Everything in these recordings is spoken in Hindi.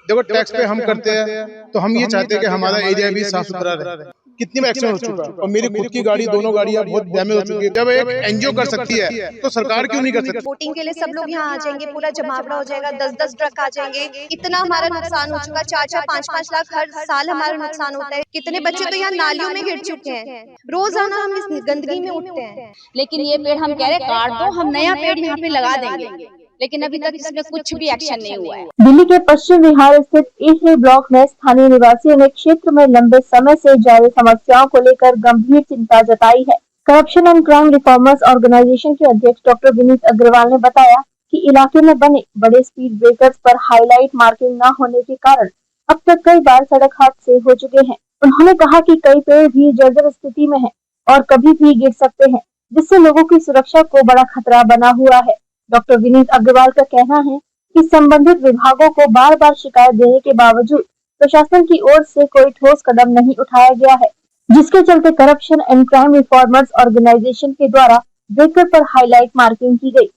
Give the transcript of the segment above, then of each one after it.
देखो टैक्स पे हम करते हैं तो हम ये चाहते हैं कि हमारा एरिया भी साफ सुथरा रहे। कितनी बार एक्सीडेंट हो चुका है और मेरी खुद की गाड़ी, दोनों गाड़ियां बहुत डैमेज हो चुकी है। जब एक एनजीओ कर सकती है तो सरकार क्यों नहीं कर सकती? वोटिंग के लिए सब लोग यहाँ आ जाएंगे, पूरा जमावड़ा हो जाएगा, 10-10 ट्रक आ जाएंगे। इतना हमारा नुकसान हो चुका, 4-4 5-5 लाख हर साल हमारा नुकसान होता है। कितने बच्चे तो यहाँ नालियों में गिर चुके हैं। रोजाना हम इस गंदगी में उठते हैं। लेकिन ये पेड़ हम कह रहे काट दो, हम नया पेड़ यहाँ पे लगा देंगे, लेकिन अभी तक इसमें कुछ भी एक्शन नहीं हुआ है। दिल्ली के पश्चिम विहार स्थित E3 ब्लॉक में स्थानीय निवासियों ने क्षेत्र में लंबे समय से जारी समस्याओं को लेकर गंभीर चिंता जताई है। Corruption and crime reformers organization के अध्यक्ष डॉक्टर विनीत अग्रवाल ने बताया कि इलाके में बने बड़े स्पीड ब्रेकर्स पर हाईलाइट मार्किंग न होने के कारण अब तक कई बार सड़क हादसे हो चुके हैं। उन्होंने कहा कि कई पेड़ भी जर्जर स्थिति में हैं और कभी भी गिर सकते हैं, जिससे लोगों की सुरक्षा को बड़ा खतरा बना हुआ है। डॉक्टर विनीत अग्रवाल का कहना है कि संबंधित विभागों को बार बार शिकायत देने के बावजूद प्रशासन की ओर से कोई ठोस कदम नहीं उठाया गया है, जिसके चलते corruption and crime reformers organization के द्वारा ब्रेकर पर हाईलाइट मार्किंग की गई।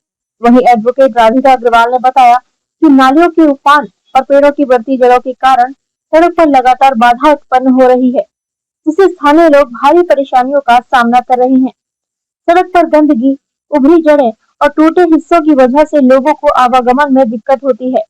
वहीं एडवोकेट राधिका अग्रवाल ने बताया कि नालियों के उफान और पेड़ों की बढ़ती जड़ों के कारण सड़क पर लगातार बाधा उत्पन्न हो रही है, जिससे स्थानीय लोग भारी परेशानियों का सामना कर रहे हैं। सड़क पर गंदगी, उभरी जड़ें और टूटे हिस्सों की वजह से लोगों को आवागमन में दिक्कत होती है,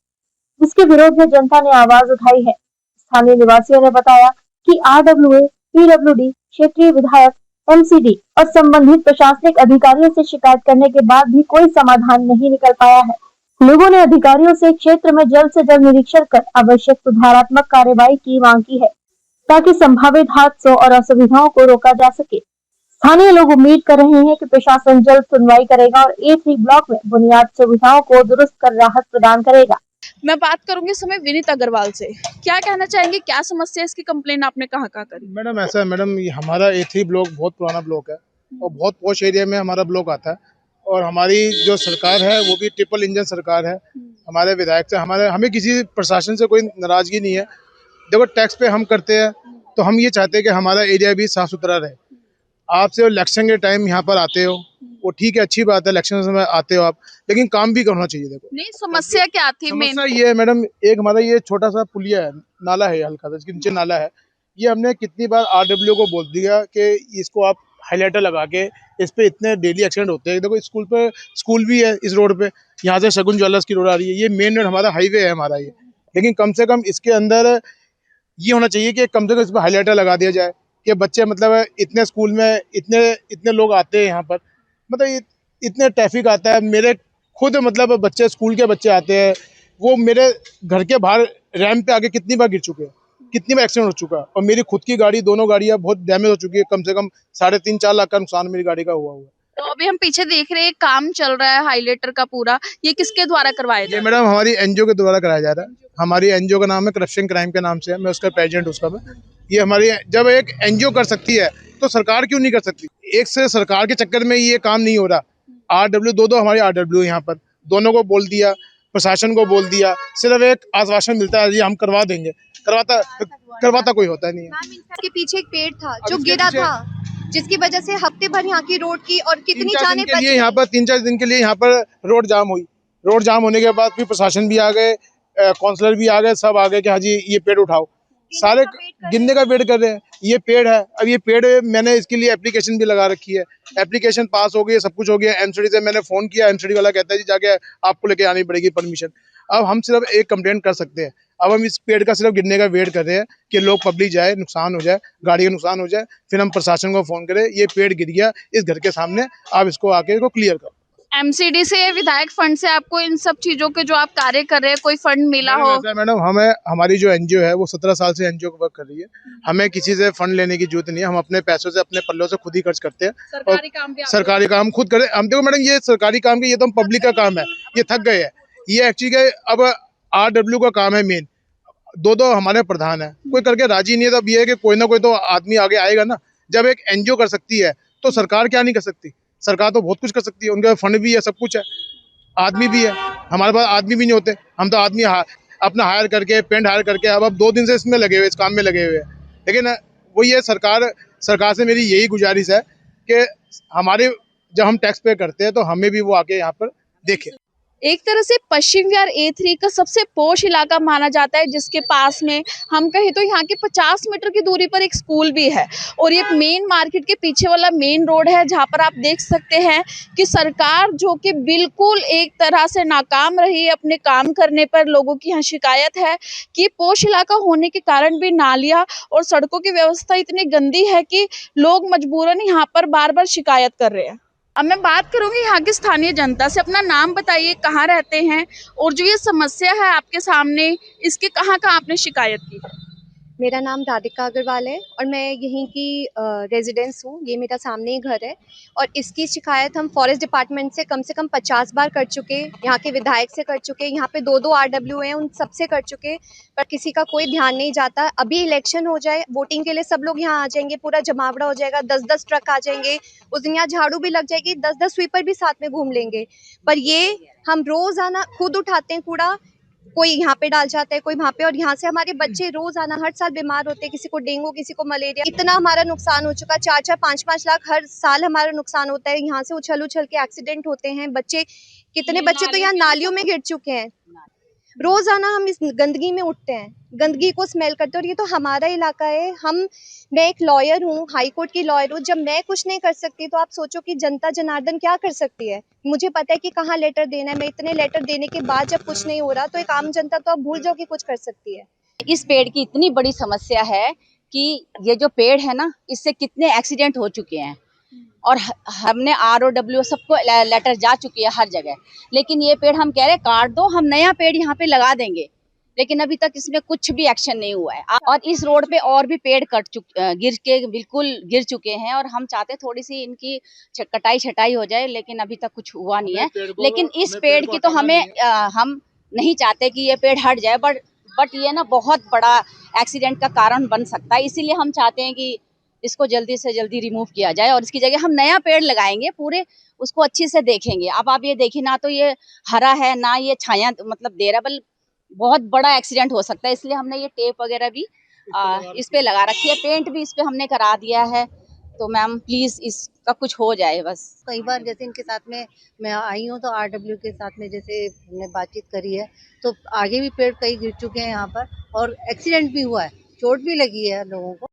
जिसके विरोध में जनता ने आवाज उठाई है। स्थानीय निवासियों ने बताया कि RWA, PWD, क्षेत्रीय विधायक, MCD और संबंधित प्रशासनिक अधिकारियों से शिकायत करने के बाद भी कोई समाधान नहीं निकल पाया है। लोगों ने अधिकारियों से क्षेत्र में जल्द से जल्द निरीक्षण कर आवश्यक सुधारात्मक कार्यवाही की मांग की है, ताकि संभावित हादसों और असुविधाओं को रोका जा सके। स्थानीय लोग उम्मीद कर रहे हैं कि प्रशासन जल्द सुनवाई करेगा और E3 ब्लॉक में बुनियादी सुविधाओं को दुरुस्त कर राहत प्रदान करेगा। मैं बात करूंगी इस समय विनीत अग्रवाल से। क्या कहना चाहेंगे, क्या समस्या है, इसकी कंप्लेन आपने कहाँ करी? मैडम ऐसा है मैडम, ये हमारा A3 ब्लॉक बहुत पुराना ब्लॉक है और बहुत पॉश एरिया में हमारा ब्लॉक आता है और हमारी जो सरकार है वो भी ट्रिपल इंजन सरकार है। हमारे विधायक से हमें किसी प्रशासन से कोई नाराजगी नहीं है। देखो टैक्स पे हम करते हैं तो हम ये चाहते हैं कि हमारा एरिया भी साफ सुथरा रहे। आपसे इलेक्शन के टाइम यहाँ पर आते हो, वो ठीक है, अच्छी बात है, इलेक्शन में आते हो आप, लेकिन काम भी करना चाहिए। देखो नहीं, समस्या क्या थी? समस्या ये है मैडम, एक हमारा ये छोटा सा पुलिया है, नाला है हल्का सा, इसके नीचे नाला है। ये हमने कितनी बार RWA को बोल दिया कि इसको आप हाईलाइटर लगा के, इस पे इतने डेली एक्सीडेंट होते हैं। देखो स्कूल भी है इस रोड पे, यहाँ से शगुन ज्वेलर्स की रोड आ रही है, ये मेन रोड हमारा हाईवे है हमारा ये, लेकिन कम से कम इसके अंदर ये होना चाहिए कि कम से कम इस पर हाईलाइटर लगा दिया जाए कि बच्चे मतलब इतने स्कूल में इतने लोग आते हैं यहाँ पर, मतलब इतने ट्रैफिक आता है। मेरे खुद मतलब बच्चे, स्कूल के बच्चे आते हैं, वो मेरे घर के बाहर रैंप पे आके कितनी बार गिर चुके हैं, कितनी बार एक्सीडेंट हो चुका है और मेरी खुद की गाड़ी, दोनों गाड़ियाँ बहुत डैमेज हो चुकी है। कम से कम 3.5-4 लाख का नुकसान मेरी गाड़ी का हुआ है। तो अभी हम पीछे देख रहे हैं, काम चल रहा है हाईलाइटर का पूरा, ये किसके द्वारा करवाया ये मैडम हमारी NGO के द्वारा कराया जा रहा है। हमारी NGO का नाम है करप्शन क्राइम के नाम से है, मैं उसका प्रेसिडेंट उसका मैं। ये हमारी, जब एक NGO कर सकती है तो सरकार क्यों नहीं कर सकती? एक से सरकार के चक्कर में ये काम नहीं हो रहा। RW दो हमारी RW यहाँ पर, दोनों को बोल दिया, प्रशासन को बोल दिया, सिर्फ एक आश्वासन मिलता है, ये हम करवा देंगे, करवाता कोई होता नहीं है। इसके पीछे एक पेड़ था जो गिरा था, जिसकी वजह से हफ्ते भर यहाँ की रोड की और कितनी जाने पर यहाँ पर 3-4 दिन के लिए यहाँ पर रोड जाम हुई। रोड जाम होने के बाद फिर प्रशासन भी आ गए, काउंसलर भी आ गए, सब आ गए कि हाँ जी ये पेड़ उठाओ। सारे गिनने का वेट कर रहे हैं। ये पेड़ है, अब ये पेड़ मैंने इसके लिए एप्लीकेशन भी लगा रखी है, एप्लीकेशन पास हो गई, सब कुछ हो गया। MCD से मैंने फोन किया, MCD वाला कहता है जी जाके आपको लेके आनी पड़ेगी परमिशन। अब हम सिर्फ एक कंप्लेंट कर सकते हैं। अब हम इस पेड़ का सिर्फ गिरने का वेट कर रहे हैं कि लोग पब्लिक जाए, नुकसान हो जाए, गाड़ी का नुकसान हो जाए, फिर हम प्रशासन को फोन करें ये पेड़ गिर गया इस घर के सामने, आप इसको आके इसको क्लियर करो। MCD से, विधायक फंड से आपको इन सब चीजों के जो आप कार्य कर रहे हैं, कोई फंड मिला हो? मैडम हमारी जो NGO है वो 17 साल से NGO वर्क कर रही है। हमें किसी से फंड लेने की जरूरत नहीं है, हम अपने पैसों से, अपने पल्लों से खुद ही खर्च करते हैं। सरकारी काम खुद करें हम। देखो मैडम, ये सरकारी काम के, ये तो हम पब्लिक का काम है, ये थक गए हैं। ये एक्चुअली अब RW का काम है मेन। दो हमारे प्रधान है, कोई करके राजी नहीं है, तो अब ये है कि कोई ना कोई तो आदमी आगे आएगा ना। जब एक NGO कर सकती है तो सरकार क्या नहीं कर सकती? सरकार तो बहुत कुछ कर सकती है, उनके फंड भी है, सब कुछ है, आदमी भी है। हमारे पास आदमी भी नहीं होते, हम तो आदमी अपना हायर करके, पेंट हायर करके, अब 2 दिन से इसमें लगे हुए, इस काम में लगे हुए हैं। लेकिन वो ये सरकार से मेरी यही गुजारिश है कि हमारे जब हम टैक्स पे करते हैं तो हमें भी वो आके यहाँ पर देखे। एक तरह से पश्चिम विहार A3 का सबसे पॉश इलाका माना जाता है, जिसके पास में हम कहें तो यहाँ के 50 मीटर की दूरी पर एक स्कूल भी है और ये मेन मार्केट के पीछे वाला मेन रोड है, जहाँ पर आप देख सकते हैं कि सरकार जो कि बिल्कुल एक तरह से नाकाम रही है अपने काम करने पर। लोगों की यहाँ शिकायत है कि पॉश इलाका होने के कारण भी नालियाँ और सड़कों की व्यवस्था इतनी गंदी है कि लोग मजबूरन यहाँ पर बार बार शिकायत कर रहे हैं। अब मैं बात करूंगी यहाँ की स्थानीय जनता से। अपना नाम बताइए, कहाँ रहते हैं और जो ये समस्या है आपके सामने, इसकी कहाँ कहाँ आपने शिकायत की है? मेरा नाम राधिका अग्रवाल है और मैं यहीं की रेजिडेंस हूँ। ये मेरा सामने ही घर है और इसकी शिकायत हम फॉरेस्ट डिपार्टमेंट से कम 50 बार कर चुके, यहाँ के विधायक से कर चुके, यहाँ पे 2-2 RW हैं, उन सबसे कर चुके, पर किसी का कोई ध्यान नहीं जाता। अभी इलेक्शन हो जाए, वोटिंग के लिए सब लोग यहाँ आ जाएंगे, पूरा जमावड़ा हो जाएगा, 10-10 ट्रक आ जाएंगे, उस दिन यहाँ झाड़ू भी लग जाएगी, 10-10 स्वीपर भी साथ में घूम लेंगे। पर ये हम रोजाना खुद उठाते हैं कूड़ा, कोई यहाँ पे डाल जाता है, कोई वहाँ पे, और यहाँ से हमारे बच्चे रोजाना हर साल बीमार होते हैं, किसी को डेंगू, किसी को मलेरिया। इतना हमारा नुकसान हो चुका, 4-4, 5-5 लाख हर साल हमारा नुकसान होता है। यहाँ से उछल उछल के एक्सीडेंट होते हैं, बच्चे, कितने बच्चे तो यहाँ नालियों में गिर चुके हैं। रोजाना हम इस गंदगी में उठते हैं, गंदगी को स्मेल करते हैं, और ये तो हमारा इलाका है। मैं एक लॉयर हूँ, हाई कोर्ट की लॉयर हूँ। जब मैं कुछ नहीं कर सकती तो आप सोचो कि जनता जनार्दन क्या कर सकती है। मुझे पता है कि कहाँ लेटर देना है। मैं इतने लेटर देने के बाद जब कुछ नहीं हो रहा तो एक आम जनता तो आप भूल जाओ कि कुछ कर सकती है। इस पेड़ की इतनी बड़ी समस्या है कि ये जो पेड़ है ना, इससे कितने एक्सीडेंट हो चुके हैं और हमने ROW सबको लेटर जा चुकी है हर जगह, लेकिन ये पेड़ हम कह रहे काट दो, हम नया पेड़ यहाँ पे लगा देंगे, लेकिन अभी तक इसमें कुछ भी एक्शन नहीं हुआ है। और इस रोड पे और भी पेड़ बिल्कुल गिर चुके हैं और हम चाहते थोड़ी सी इनकी कटाई छटाई हो जाए, लेकिन अभी तक कुछ हुआ नहीं है। लेकिन इस पेड़ की तो हम नहीं चाहते कि ये पेड़ हट जाए, बट ये ना बहुत बड़ा एक्सीडेंट का कारण बन सकता है, इसीलिए हम चाहते हैं कि इसको जल्दी से जल्दी रिमूव किया जाए और इसकी जगह हम नया पेड़ लगाएंगे, पूरे उसको अच्छे से देखेंगे। अब आप ये देखिए ना, तो ये हरा है ना, ये छाया मतलब दे रहा, बल बहुत बड़ा एक्सीडेंट हो सकता है, इसलिए हमने ये टेप वगैरह भी इस पे लगा रखी है, पेंट भी इस पे हमने करा दिया है। तो मैम प्लीज इसका कुछ हो जाए बस। कई बार जैसे इनके साथ में मैं आई हूँ तो RW के साथ में जैसे हमने बातचीत करी है, तो आगे भी पेड़ कई गिर चुके हैं यहाँ पर और एक्सीडेंट भी हुआ है, चोट भी लगी है लोगों को।